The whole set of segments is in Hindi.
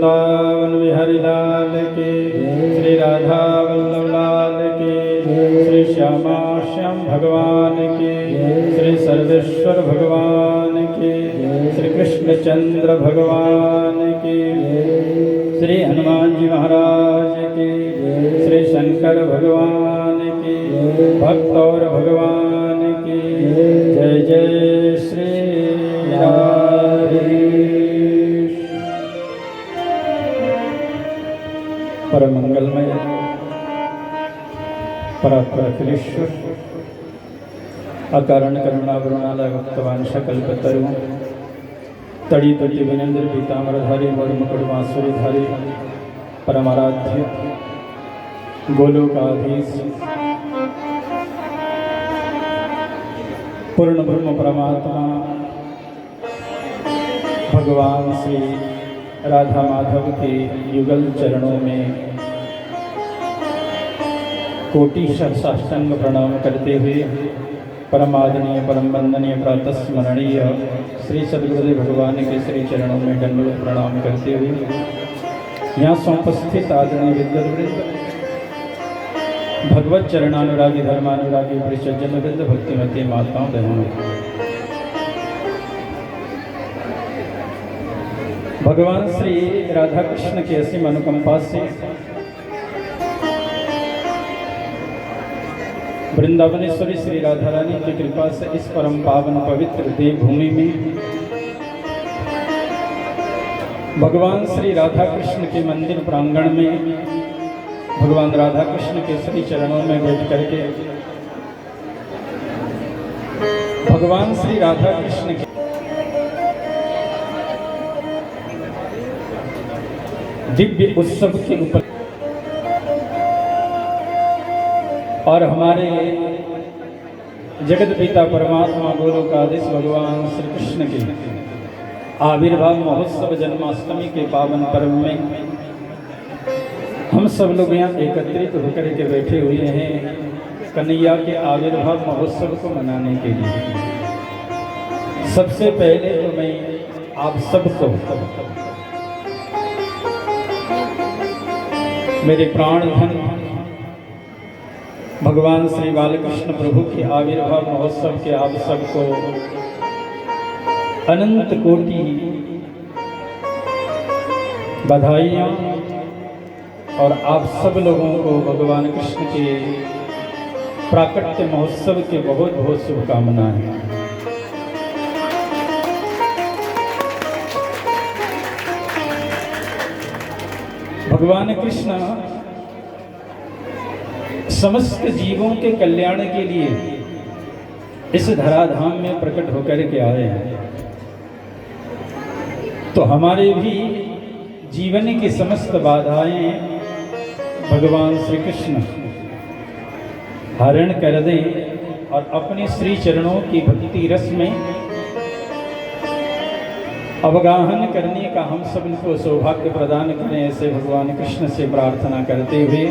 वृंदावन बिहारी लाल के, श्री राधा वल्लभ लाल के, श्री श्यामा श्याम भगवान के, श्री सर्वेश्वर भगवान के, श्री कृष्णचंद्र भगवान के, श्री हनुमान जी महाराज के, श्री शंकर भगवान के, भक्त और भगवान के। जय जय श्री राधे। परम मंगलमय परात्पराखिलेश्वर अकारण करुणा वरुणालय भक्तवांश कल्पतरु तड़ी तटी विनेन्द्र पीताम्बरधारी मधुमुकुट बांसुरीधारी परमाराध्य गोलोकाधीश पूर्ण ब्रह्म परमात्मा भगवान श्री राधा माधव के युगल चरणों में कोटि साष्टांग प्रणाम करते हुए परम आदरणीय परम वंदनीय प्रातः स्मरणीय श्री सद्गुरुदेव भगवान के श्री चरणों में दंडवत प्रणाम करते हुए यहाँ समुपस्थित आदरणीय विद्वद्वृंद, भगवत चरणानुरागी धर्मानुरागी परिसज्जन वृंद, भक्तिमती माताओं बहनों, भगवान श्री राधा कृष्ण की असीम अनुकंपा से वृंदावनेश्वरी श्री राधा रानी की कृपा से इस परम पावन पवित्र देवभूमि में भगवान श्री राधा कृष्ण के मंदिर प्रांगण में भगवान राधा कृष्ण के श्री चरणों में बैठ करके भगवान श्री राधा कृष्ण के दिव्य उत्सव के ऊपर और हमारे जगत पिता परमात्मा गोलोकाधीश भगवान श्री कृष्ण के आविर्भाव महोत्सव जन्माष्टमी के पावन पर्व में हम सब लोग यहाँ एकत्रित होकर के बैठे हुए हैं कन्हैया के आविर्भाव महोत्सव को मनाने के लिए। सबसे पहले तो मैं आप सबको मेरे प्राण धन भगवान श्री बालकृष्ण प्रभु के आविर्भाव महोत्सव के आप सबको अनंत कोटि बधाइयाँ और आप सब लोगों को भगवान कृष्ण के प्राकट्य महोत्सव के बहुत बहुत शुभकामनाएं। भगवान कृष्ण समस्त जीवों के कल्याण के लिए इस धराधाम में प्रकट होकर के आए हैं, तो हमारे भी जीवन की समस्त बाधाएं भगवान श्री कृष्ण हरण कर दें और अपने श्री चरणों की भक्ति रस में अवगाहन करने का हम सबको सौभाग्य प्रदान करें, ऐसे भगवान कृष्ण से प्रार्थना करते हुए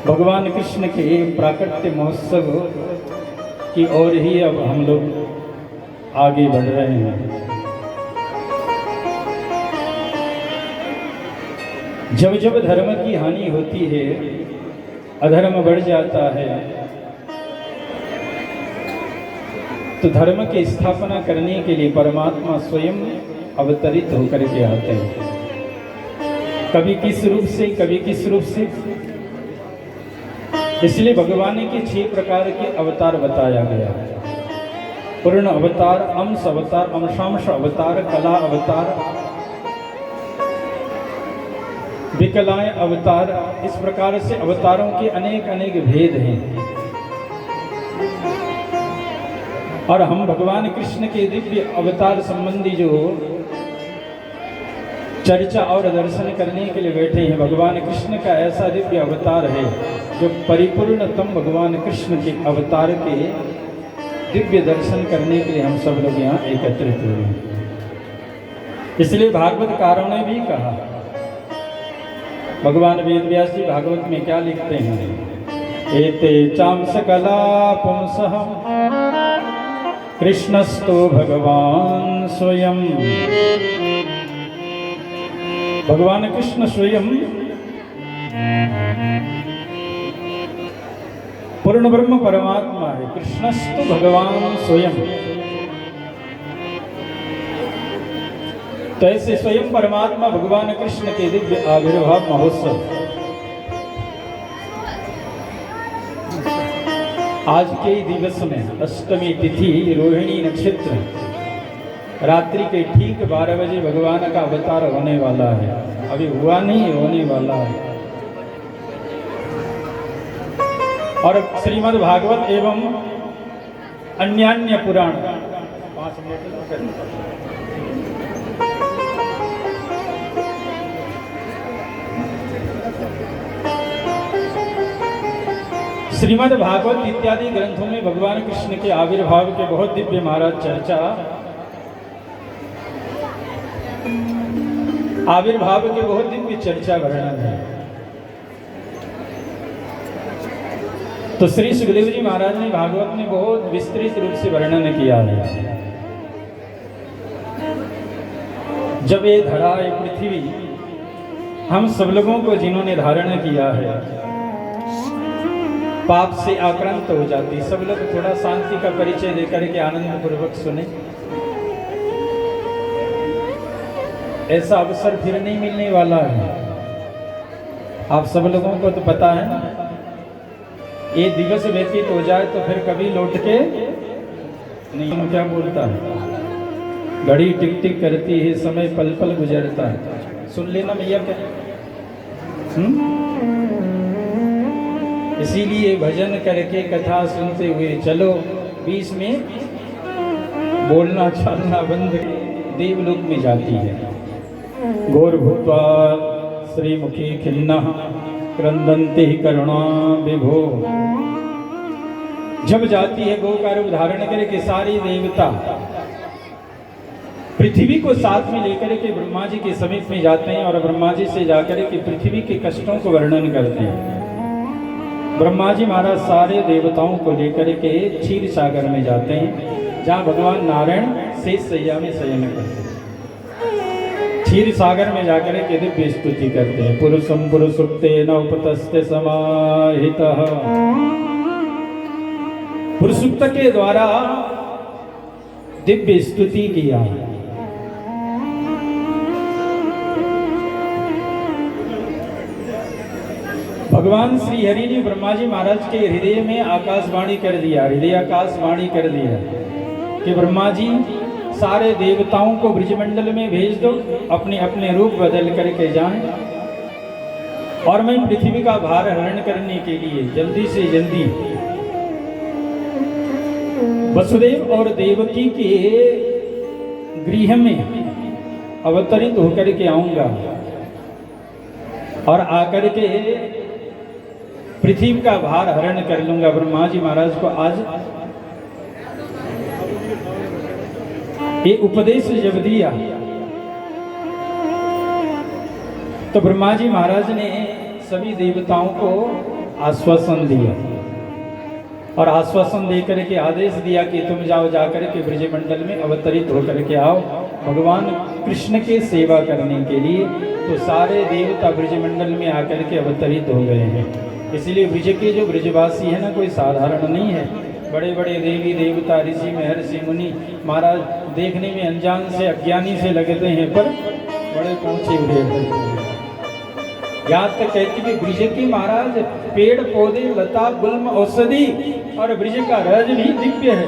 भगवान कृष्ण के प्राकट्य महोत्सव की ओर ही अब हम लोग आगे बढ़ रहे हैं। जब जब धर्म की हानि होती है, अधर्म बढ़ जाता है, तो धर्म की स्थापना करने के लिए परमात्मा स्वयं अवतरित होकर के आते हैं। कभी किस रूप से, कभी किस रूप से। इसलिए भगवान के 6 प्रकार के अवतार बताया गया है। पूर्ण अवतार, अंश अवतार, अंशांश अवतार, कला अवतार, विकलाय अवतार। इस प्रकार से अवतारों के अनेक अनेक भेद हैं और हम भगवान कृष्ण के दिव्य अवतार संबंधी जो चर्चा और दर्शन करने के लिए बैठे हैं। भगवान कृष्ण का ऐसा दिव्य अवतार है जो परिपूर्णतम भगवान कृष्ण के अवतार के दिव्य दर्शन करने के लिए हम सब लोग यहाँ एकत्रित हुए हैं। इसलिए भागवतकारों ने भी कहा, भगवान वेद व्यास जी भागवत में क्या लिखते हैं, एते चांस कला पुंसः कृष्णस्तो भगवान स्वयं भगवान कृष्ण स्वयं पूर्ण ब्रह्म परमात्मा है। कृष्णस्तु भगवान स्वयं। तो ऐसे स्वयं परमात्मा भगवान कृष्ण के दिव्य आविर्भाव महोत्सव आज के दिवस में अष्टमी तिथि रोहिणी नक्षत्र रात्रि के ठीक 12 बजे भगवान का अवतार होने वाला है। अभी हुआ नहीं, होने वाला है। और श्रीमद् भागवत एवं अन्यान्य पुराण 5 मिनट श्रीमद् भागवत इत्यादि ग्रंथों में भगवान कृष्ण के आविर्भाव के बहुत दिव्य महाराज चर्चा, आविर्भाव के बहुत दिव्य चर्चा वर्णन है। तो श्री सुखदेव जी महाराज ने भागवत में बहुत विस्तृत रूप से वर्णन किया है। जब ये धरा ये पृथ्वी हम सब लोगों को जिन्होंने धारण किया है पाप से आक्रांत हो जाती। सब लोग थोड़ा शांति का परिचय देकर के आनंद पूर्वक सुने। ऐसा अवसर फिर नहीं मिलने वाला है। आप सब लोगों को तो पता है ना, ये दिवस व्यतीत हो जाए तो फिर कभी लौट के नहीं। क्या बोलता है, घड़ी टिक टिक करती है, समय पल पल गुजरता है। सुन लेना भैया क्या। इसीलिए भजन करके कथा सुनते हुए चलो। बीच में बोलना चलना बंद देवलोक में जाती है। घोर भूत्वा श्रीमुखी खिन्ना क्रंदन्ति करुणा विभो। जब जाती है गो का रूप धारण करके सारी देवता पृथ्वी को साथ में लेकर के ब्रह्मा जी के समीप में जाते हैं और ब्रह्मा जी से जाकर के पृथ्वी के कष्टों को वर्णन करते हैं। ब्रह्मा जी महाराज सारे देवताओं को लेकर के क्षीर सागर में जाते हैं, जहाँ भगवान नारायण शेष सैया में शयन करते हैं। क्षीर सागर में जाकर के दिव्य स्तुति करते हैं। पुरुषम पुरुषुक्तेन उपतस्ते समाहितः। पुरुषुक्त के द्वारा दिव्य स्तुति किया। भगवान श्री हरि ने ब्रह्मा जी महाराज के हृदय में आकाशवाणी कर दिया, हृदय आकाशवाणी कर दिया कि ब्रह्मा जी सारे देवताओं को ब्रजमंडल में भेज दो, अपने अपने रूप बदल करके जाएं और मैं पृथ्वी का भार हरण करने के लिए जल्दी से जल्दी वसुदेव और देवकी के गृह में अवतरित होकर के आऊंगा और आकर के पृथ्वी का भार हरण कर लूंगा। ब्रह्मा जी महाराज को आज ये उपदेश जब दिया तो ब्रह्मा जी महाराज ने सभी देवताओं को आश्वासन दिया और आश्वासन देकर के आदेश दिया कि तुम जाओ, जाकर के ब्रजमंडल में अवतरित होकर के आओ भगवान कृष्ण के सेवा करने के लिए। तो सारे देवता ब्रजमंडल में आकर के अवतरित हो गए हैं। इसलिए ब्रज के जो ब्रजवासी है ना, कोई साधारण नहीं है। बड़े बड़े देवी देवता ऋषि महर्षि मुनि महाराज देखने में अनजान से अज्ञानी से लगते हैं, पर बड़े पहुंचे हुए हैं। यहाँ तक कहती कि ब्रज के महाराज पेड़ पौधे लता गुल्म औषधि और ब्रज का रज भी दिव्य है।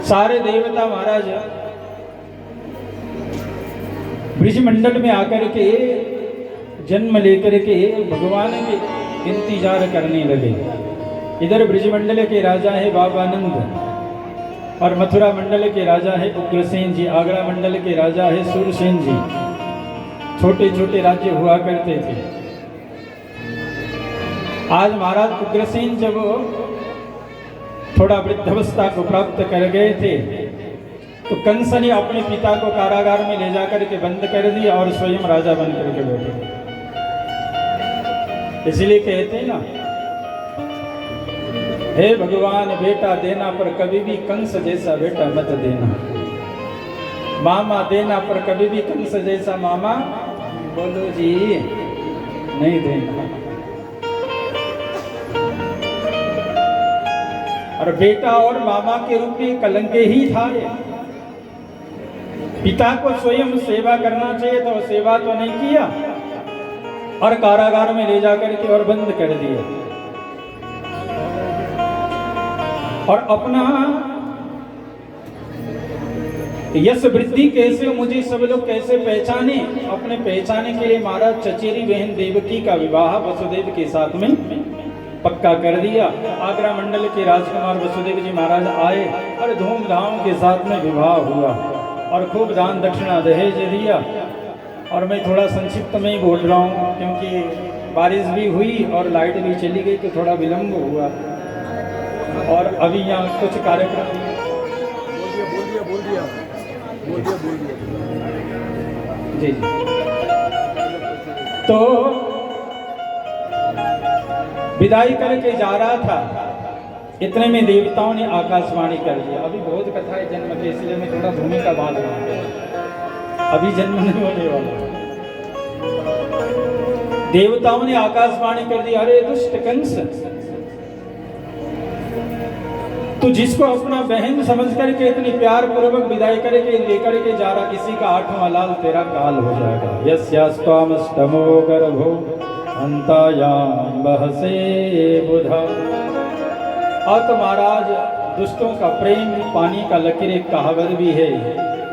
सारे देवता महाराज ब्रजमंडल में आकर के जन्म लेकर के भगवान के इंतजार करने लगे। इधर ब्रजमंडल के राजा है बाबानंद और मथुरा मंडल के राजा है उग्रसेन जी, आगरा मंडल के राजा है सूरसेन जी। छोटे छोटे राज्य हुआ करते थे। आज महाराज उग्रसेन जब थोड़ा वृद्धावस्था को प्राप्त कर गए थे तो कंस ने अपने पिता को कारागार में ले जाकर के बंद कर दिया और स्वयं राजा बन करके बैठे। इसलिए कहते हैं ना, हे भगवान बेटा देना पर कभी भी कंस जैसा बेटा मत देना। मामा देना, पर कभी भी कंस जैसा मामा बोलो जी नहीं देना। और बेटा और मामा के रूप में कलंक ही था ये। पिता को स्वयं सेवा करना चाहिए तो सेवा तो नहीं किया, और कारागार में ले जाकर के और बंद कर दिया। और अपना यश वृद्धि कैसे, मुझे सब लोग कैसे पहचाने, अपने पहचाने के लिए महाराज चचेरी बहन देवकी का विवाह वसुदेव के साथ में पक्का कर दिया। आगरा मंडल के राजकुमार वसुदेव जी महाराज आए और धूमधाम के साथ में विवाह हुआ और खूब दान दक्षिणा दहेज दिया। और मैं थोड़ा संक्षिप्त में ही बोल रहा हूँ क्योंकि बारिश भी हुई और लाइट भी चली गई तो थोड़ा विलम्ब हुआ। और अभी यहाँ कुछ कार्यक्रम जी तो विदाई करके जा रहा था, इतने में देवताओं ने आकाशवाणी कर दिया। अभी बहुत कथा है जन्म के, इसलिए मैं थोड़ा भूमिका बांध रहा हूं, अभी जन्म नहीं होने वाला। देवताओं ने आकाशवाणी कर दी, अरे दुष्ट कंस, तू जिसको अपना बहन समझ करके इतनी प्यार पूर्वक विदाई करके लेकर के जा रहा, किसी का 8वां लाल तेरा काल हो जाएगा। यस्यास्त्वामष्टमो गर्भो अंतायाम बहसे बुधा। और तो महाराज दुष्टों का प्रेम पानी का लकीर, एक कहावत भी है,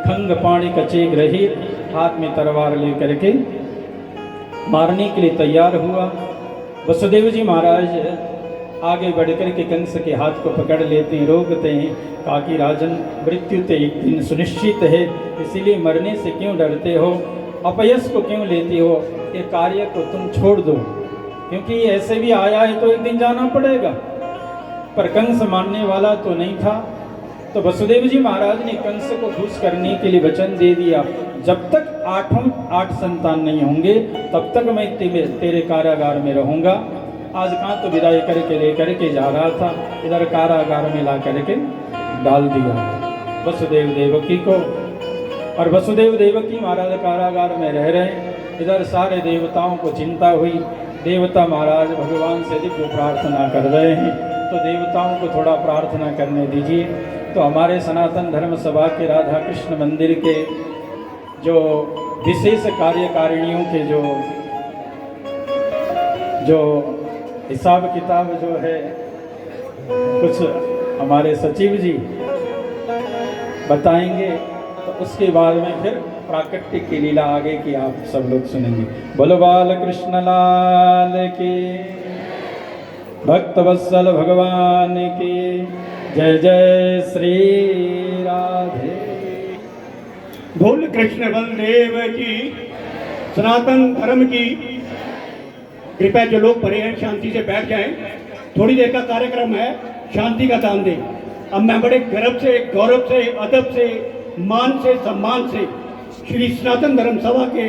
खंग पानी कचे ग्रही, हाथ में तलवार लेकर के मारने के लिए तैयार हुआ। वसुदेव जी महाराज आगे बढ़कर के कंस के हाथ को पकड़ लेते हैं, रोकते हैं, कहा कि राजन मृत्यु तो एक दिन सुनिश्चित है, इसीलिए मरने से क्यों डरते हो, अपयश को क्यों लेते हो, ये कार्य को तुम छोड़ दो, क्योंकि ऐसे भी आया है तो एक दिन जाना पड़ेगा। पर कंस मानने वाला तो नहीं था, तो वसुदेव जी महाराज ने कंस को खुश करने के लिए वचन दे दिया, जब तक 8 संतान नहीं होंगे तब तक मैं तेरे कारागार में रहूंगा। आज कहाँ तो विदाई करके लेकर के जा रहा था, इधर कारागार में ला करके डाल दिया वसुदेव देवकी को। और वसुदेव देवकी महाराज कारागार में रह रहे, इधर सारे देवताओं को चिंता हुई। देवता महाराज भगवान से दिव्य प्रार्थना कर रहे हैं, तो देवताओं को थोड़ा प्रार्थना करने दीजिए। तो हमारे सनातन धर्म सभा के राधा कृष्ण मंदिर के जो विशेष कार्यकारिणियों के जो हिसाब किताब जो है, कुछ हमारे सचिव जी बताएंगे, तो उसके बाद में फिर प्राकृतिक की लीला आगे की आप सब लोग सुनेंगे। बोलो बाल कृष्ण लाल की, भक्त वत्सल भगवान की जय जय श्री राधे। बोल कृष्ण बलदेव की, सनातन धर्म की। कृपया जो लोग परे हैं शांति से बैठ जाएं, थोड़ी देर का कार्यक्रम है, शांति का दान दें। अब मैं बड़े गर्व से, गौरव से, अदब से, मान से, सम्मान से श्री सनातन धर्म सभा के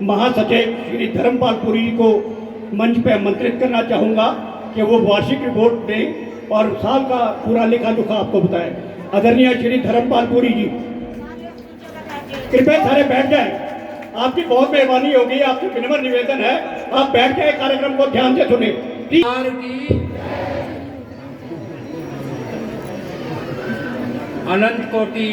महासचिव श्री धर्मपाल पुरी जी को मंच पर आमंत्रित करना चाहूँगा कि वो वार्षिक रिपोर्ट दें और साल का पूरा लेखा जोखा आपको बताएं। आदरणीय श्री धर्मपाल पुरी जी, कृपया सारे बैठ जाएं। आपकी बहुत मेहरबानी होगी, आपसे विनम्र निवेदन है, आप बैठ के कार्यक्रम को ध्यान से सुने। अनंत कोटि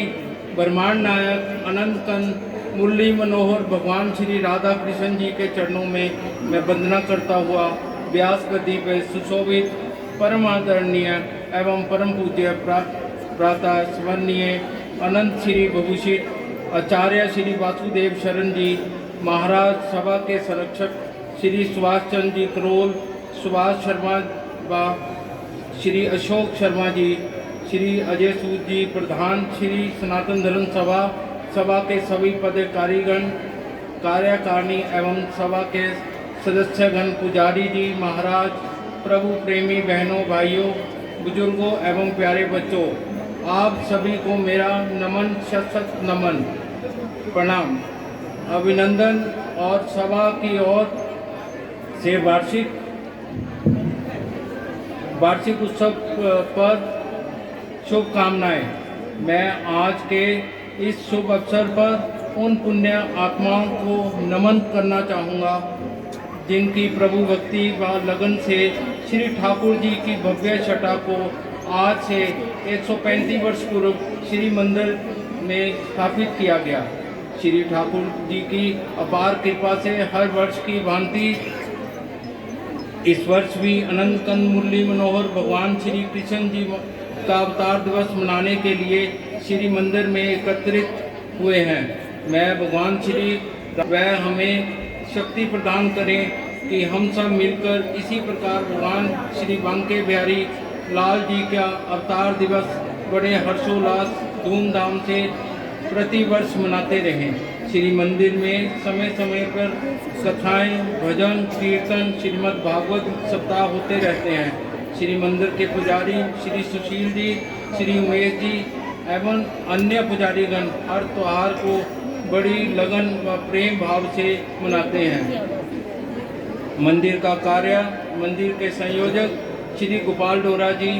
ब्रह्मांड नायक अनंत कंद मुरली मनोहर भगवान श्री राधा कृष्ण जी के चरणों में मैं वंदना करता हुआ व्यास गद्दी पे सुशोभित परम आदरणीय एवं परम पूज्य प्रातः स्मरणीय अनंत श्री विभूषित आचार्य श्री वासुदेव शरण जी महाराज सभा के संरक्षक श्री सुभाष चंद्र जी करोल, सुभाष शर्मा व श्री अशोक शर्मा जी, श्री अजय सूद जी प्रधान श्री सनातन धर्म सभा के सभी पदाधिकारीगण, कार्यकारिणी एवं सभा के सदस्यगण, पुजारी जी महाराज, प्रभु प्रेमी बहनों भाइयों, बुजुर्गों एवं प्यारे बच्चों, आप सभी को मेरा नमन, शत नमन, प्रणाम, अभिनंदन और सभा की ओर से वार्षिक उत्सव पर शुभकामनाएं। मैं आज के इस शुभ अवसर पर उन पुण्य आत्माओं को नमन करना चाहूँगा जिनकी प्रभु भक्ति व लगन से श्री ठाकुर जी की भव्य छटा को आज से 135 वर्ष पूर्व श्री मंदिर में स्थापित किया गया। श्री ठाकुर जी की अपार कृपा से हर वर्ष की भांति इस वर्ष भी अनंत कंद मुरली मनोहर भगवान श्री कृष्ण जी का अवतार दिवस मनाने के लिए श्री मंदिर में एकत्रित हुए हैं। मैं भगवान श्री वह हमें शक्ति प्रदान करें कि हम सब मिलकर इसी प्रकार भगवान श्री बांके बिहारी लाल जी का अवतार दिवस बड़े हर्षोल्लास धूमधाम से प्रतिवर्ष मनाते रहें। श्री मंदिर में समय समय पर कथाएं, भजन, कीर्तन, श्रीमद् भागवत सप्ताह होते रहते हैं। श्री मंदिर के पुजारी श्री सुशील जी, श्री उमेश जी एवं अन्य पुजारीगण हर त्योहार को बड़ी लगन व प्रेम भाव से मनाते हैं। मंदिर का कार्य मंदिर के संयोजक श्री गोपाल डोरा जी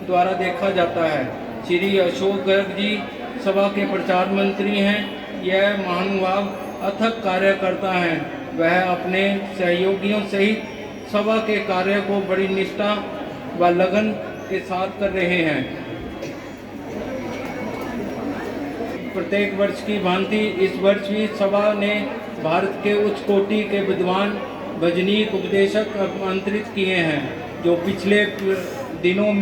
द्वारा देखा जाता है। श्री अशोक गर्ग जी सभा के प्रचार मंत्री हैं। यह महानुभाव अथक कार्य करता है। वह अपने सहयोगियों सहित सभा के कार्य को बड़ी निष्ठा व लगन के साथ कर रहे हैं। प्रत्येक वर्ष की भांति इस वर्ष भी सभा ने भारत के उच्च कोटि के विद्वान भजनीक उपदेशक आमंत्रित किए हैं जो पिछले दिनों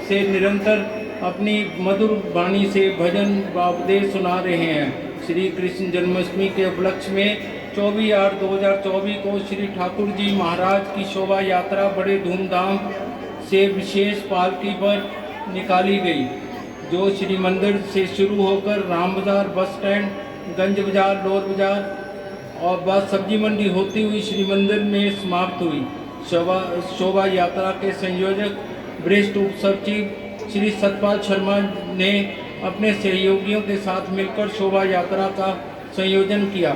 से निरंतर अपनी मधुर वाणी से भजन व उपदेश सुना रहे हैं। श्री कृष्ण जन्माष्टमी के उपलक्ष्य में 24/8/2024 को श्री ठाकुर जी महाराज की शोभा यात्रा बड़े धूमधाम से विशेष पालकी पर निकाली गई, जो श्री मंदिर से शुरू होकर राम बाजार, बस स्टैंड, गंज बाजार, लोअर बाजार और बाद सब्जी मंडी होती हुई श्री मंदिर में समाप्त हुई। शोभा यात्रा के संयोजक वरिष्ठ उप सचिव श्री सतपाल शर्मा ने अपने सहयोगियों के साथ मिलकर शोभा यात्रा का संयोजन किया।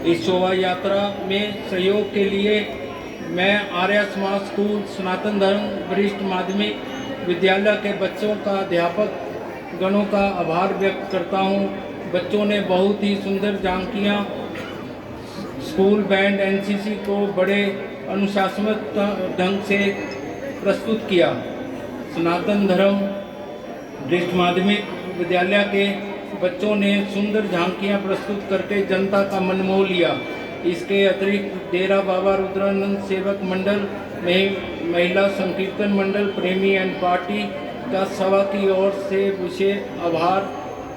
इस शोभा यात्रा में सहयोग के लिए मैं आर्य समाज स्कूल सनातन धर्म वरिष्ठ माध्यमिक विद्यालय के बच्चों का अध्यापक गणों का आभार व्यक्त करता हूँ। बच्चों ने बहुत ही सुंदर झांकियाँ, स्कूल बैंड, एनसीसी को बड़े अनुशासनात्मक ढंग से प्रस्तुत किया। सनातन धर्म वरिष्ठ माध्यमिक विद्यालय के बच्चों ने सुंदर झांकियाँ प्रस्तुत करके जनता का मन मोह लिया। इसके अतिरिक्त डेरा बाबा रुद्रानंद सेवक मंडल में महिला संकीर्तन मंडल प्रेमी एंड पार्टी का सभा की ओर से विशेष आभार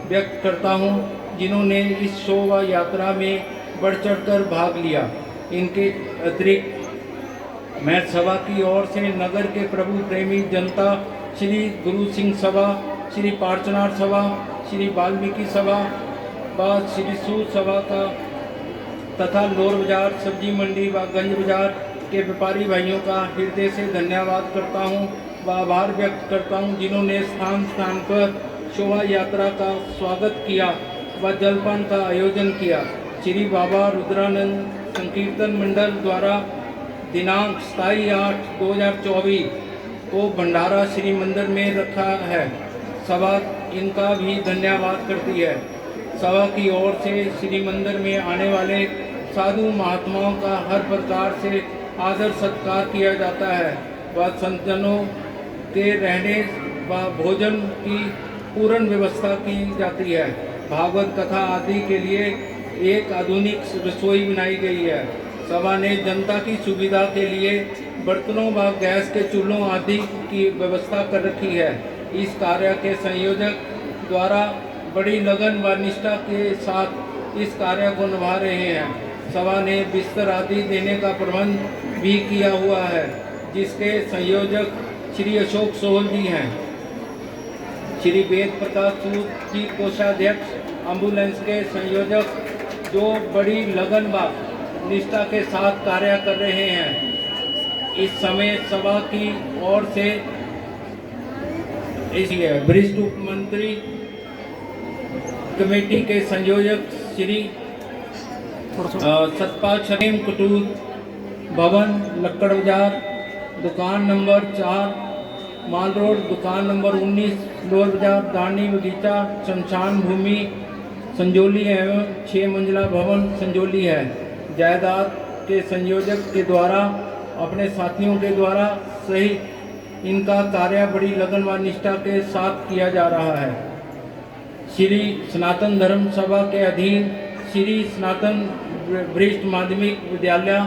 व्यक्त करता हूं, जिन्होंने इस शोभा यात्रा में बढ़ चढ़कर भाग लिया। इनके अतिरिक्त मैं सभा की ओर से नगर के प्रभु प्रेमी जनता, श्री गुरु सिंह सभा, श्री पार्चनाथ सभा, श्री वाल्मीकि सभा व श्री सूर सभा का तथा लोअर बाजार, सब्जी मंडी व गंज बाजार के व्यापारी भाइयों का हृदय से धन्यवाद करता हूं व आभार व्यक्त करता हूं, जिन्होंने स्थान स्थान पर शोभा यात्रा का स्वागत किया व जलपान का आयोजन किया। श्री बाबा रुद्रानंद संकीर्तन मंडल द्वारा दिनांक 27/8/2024 को भंडारा श्री मंदिर में रखा है। सभा इनका भी धन्यवाद करती है। सभा की ओर से श्री मंदिर में आने वाले साधु महात्माओं का हर प्रकार से आदर सत्कार किया जाता है व संतजनों के रहने व भोजन की पूर्ण व्यवस्था की जाती है। भागवत कथा आदि के लिए एक आधुनिक रसोई बनाई गई है। सभा ने जनता की सुविधा के लिए बर्तनों व गैस के चूल्हों आदि की व्यवस्था कर रखी है। इस कार्य के संयोजक द्वारा बड़ी लगन व निष्ठा के साथ इस कार्य को निभा रहे हैं। सभा ने बिस्तर आदि देने का प्रबंध भी किया हुआ है, जिसके संयोजक श्री अशोक सोहल जी हैं। श्री वेद प्रकाश सूद जी कोषाध्यक्ष, एम्बुलेंस के संयोजक, जो बड़ी लगन व निष्ठा के साथ कार्य कर रहे हैं। इस समय सभा की ओर से वरिष्ठ उप मंत्री कमेटी के संयोजक श्री सतपाल शर्मा, कुटूर भवन, लक्कड़ बाजार, दुकान नंबर 4, माल रोड, दुकान नंबर 19, लोअर बाजार, दानी बगीचा, शमशान भूमि संजोली एवं 6 मंजिला भवन संजोली है। जायदाद के संयोजक के द्वारा अपने साथियों के द्वारा सही इनका कार्य बड़ी लगन व निष्ठा के साथ किया जा रहा है। श्री सनातन धर्म सभा के अधीन श्री सनातन वरिष्ठ माध्यमिक विद्यालय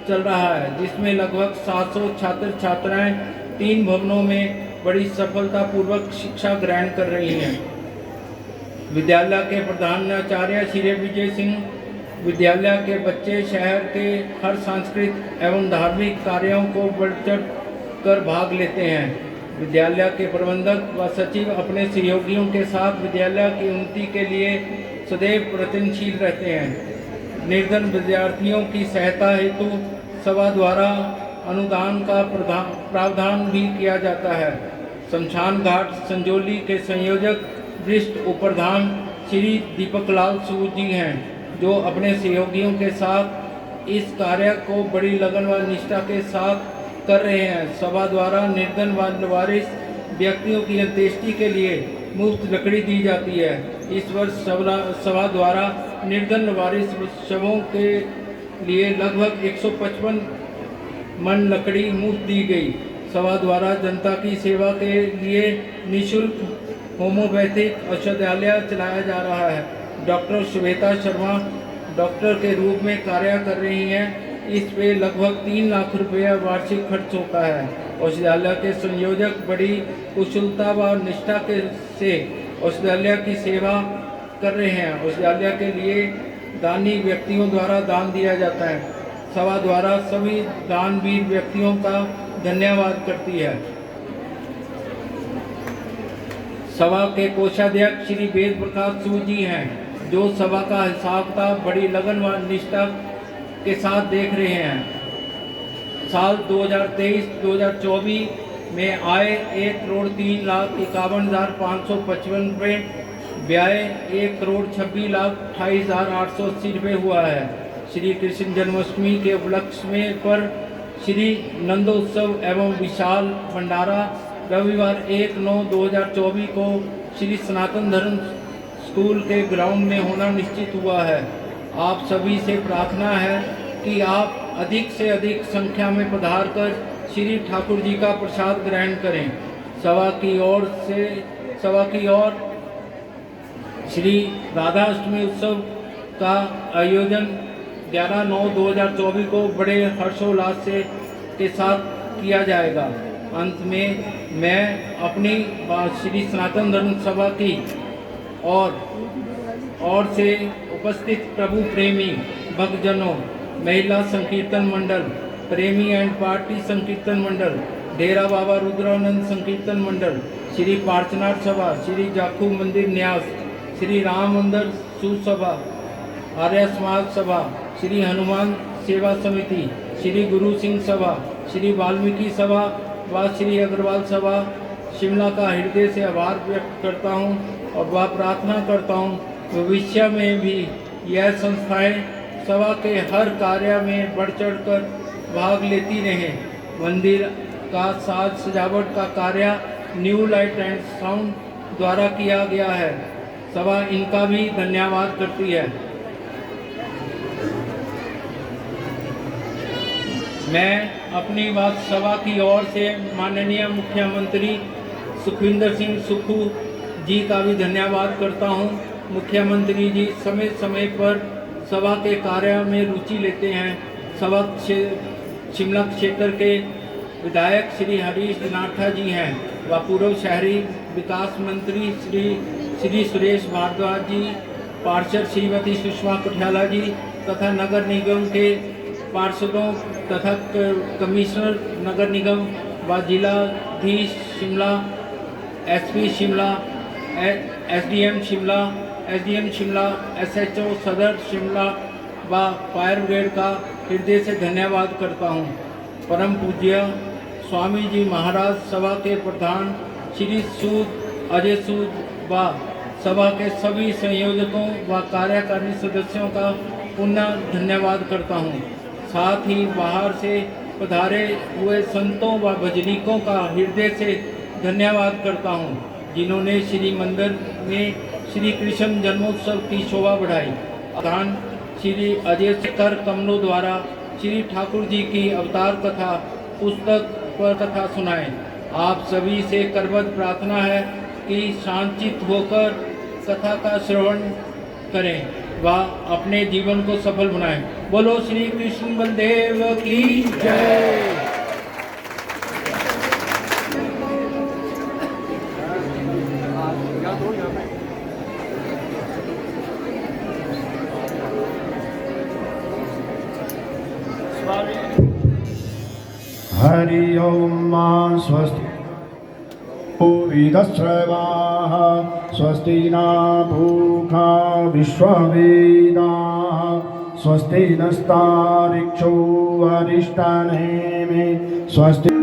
चल रहा है, जिसमें लगभग 700 छात्र छात्राएं 3 भवनों में बड़ी सफलतापूर्वक शिक्षा ग्रहण कर रही हैं। विद्यालय के प्रधानाचार्य श्री विजय सिंह विद्यालय के बच्चे शहर के हर सांस्कृतिक एवं धार्मिक कार्यों को बढ़ चढ़ कर भाग लेते हैं। विद्यालय के प्रबंधक व सचिव अपने सहयोगियों के साथ विद्यालय की उन्नति के लिए सदैव प्रयत्नशील रहते हैं। निर्धन विद्यार्थियों की सहायता हेतु सभा द्वारा अनुदान का प्रावधान भी किया जाता है। शमशान घाट संजोली के संयोजक वरिष्ठ उपप्रधान श्री दीपक लाल सूद जी हैं, जो अपने सहयोगियों के साथ इस कार्य को बड़ी लगन व निष्ठा के साथ कर रहे हैं। सभा द्वारा निर्धन व लावारिस व्यक्तियों की अंत्येष्टि के लिए मुफ्त लकड़ी दी जाती है। इस वर्ष सभा द्वारा निर्धन लावारिस शवों के लिए लगभग 155 मन लकड़ी मुफ्त दी गई। सभा द्वारा जनता की सेवा के लिए निःशुल्क होम्योपैथिक औषधालय चलाया जा रहा है। डॉक्टर श्वेता शर्मा डॉक्टर के रूप में कार्य कर रही हैं। इस पे लगभग 3 लाख रुपया वार्षिक खर्च होता है। औषधालय के संयोजक बड़ी कुशलता व निष्ठा से औषधालय की सेवा कर रहे हैं। औषधालय के लिए दानी व्यक्तियों द्वारा दान दिया जाता है। सभा द्वारा सभी दानवीर व्यक्तियों का धन्यवाद करती है। सभा के कोषाध्यक्ष श्री वेद प्रकाश सूद जी हैं, जो सभा का हिसाब किताब बड़ी लगन व निष्ठा के साथ देख रहे हैं। साल 2023-2024 में आय 1,03,51,555 रुपये, व्यय 1,26,28,880 रुपये हुआ है। श्री कृष्ण जन्माष्टमी के उपलक्ष्य में पर श्री नंदोत्सव एवं विशाल भंडारा रविवार 1/9/2024 को श्री सनातन धर्म स्कूल के ग्राउंड में होना निश्चित हुआ है। आप सभी से प्रार्थना है कि आप अधिक से अधिक संख्या में पधार कर श्री ठाकुर जी का प्रसाद ग्रहण करें। सभा की ओर श्री राधा अष्टमी उत्सव का आयोजन 11/9/2024 को बड़े हर्षोल्लास के साथ किया जाएगा। अंत में मैं अपनी बात श्री सनातन धर्म सभा की और से उपस्थित प्रभु प्रेमी भक्तजनों, महिला संकीर्तन मंडल, प्रेमी एंड पार्टी संकीर्तन मंडल, डेरा बाबा रुद्रानंद संकीर्तन मंडल, श्री पार्चनाथ सभा, श्री जाखू मंदिर न्यास, श्री राम मंदिर सुसभा, आर्य समाज सभा, श्री हनुमान सेवा समिति, श्री गुरु सिंह सभा, श्री वाल्मीकि सभा व श्री अग्रवाल सभा शिमला का हृदय से आभार व्यक्त करता हूँ और वह प्रार्थना करता हूँ भविष्य में भी यह संस्थाएं सभा के हर कार्य में बढ़ चढ़ कर भाग लेती रहें। मंदिर का साज सजावट का कार्य न्यू लाइट एंड साउंड द्वारा किया गया है। सभा इनका भी धन्यवाद करती है। मैं अपनी बात सभा की ओर से माननीय मुख्यमंत्री सुखविंदर सिंह सुक्खू जी का भी धन्यवाद करता हूं। मुख्यमंत्री जी समय समय पर सभा के कार्य में रुचि लेते हैं। सभा शिमला क्षेत्र के विधायक श्री हरीश नाठा जी हैं व पूर्व शहरी विकास मंत्री श्री सुरेश भारद्वाज जी, पार्षद श्रीमती सुषमा कुठियाला जी तथा नगर निगम के पार्षदों तथा कमिश्नर नगर निगम व जिलाधीश Shimla, SP Shimla, SDM Shimla, SHO सदर शिमला व फायर ब्रिगेड का हृदय से धन्यवाद करता हूं। परम पूज्य स्वामी जी महाराज सभा के प्रधान श्री सूद अजय सूद व सभा के सभी संयोजकों व कार्यकारिणी सदस्यों का पुनः धन्यवाद करता हूं। साथ ही बाहर से पधारे हुए संतों व भजनीकों का हृदय से धन्यवाद करता हूँ जिन्होंने श्री मंदिर में श्री कृष्ण जन्मोत्सव की शोभा बढ़ाई। दान श्री अजय शेखर कमलो द्वारा श्री ठाकुर जी की अवतार कथा पुस्तक पर कथा सुनाएं। आप सभी से करबद्ध प्रार्थना है कि शांतचित्त होकर कथा का श्रवण करें व अपने जीवन को सफल बनाएं। बोलो श्री कृष्ण बलदेव की जय। हरि ओम स्वस्ति वेदश्रवाः स्वस्ति न भूखा विश्ववेदाः स्वस्ति नस्तारिक्षो वरिष्ठनेमि स्वस्ति